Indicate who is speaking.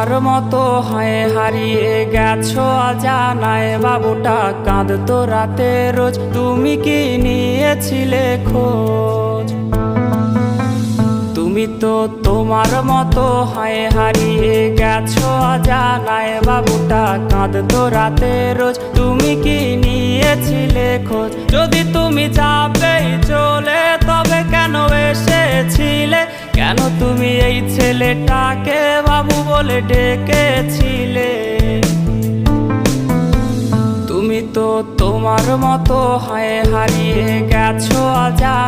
Speaker 1: তোমার মতো হয় হারিয়ে গেছো অজানায়। বাবুটা কাঁদতো রাতে রোজ, তুমি কি নিয়েছিলে খোঁজ? তুমি তো তোমার মতো হয় হারিয়ে গেছো অজানায়। বাবুটা কাঁদতো রাতে রোজ, তুমি কি নিয়েছিলে খোঁজ? যদি তুমি যাবেই চলে তবে কেন এসেছিলে? কেন তুমি এই ছেলেটাকে বাবু বলে ডেকেছিলে? তুমি তো তোমার মতো হয় হারিয়ে গেছো অজানায়।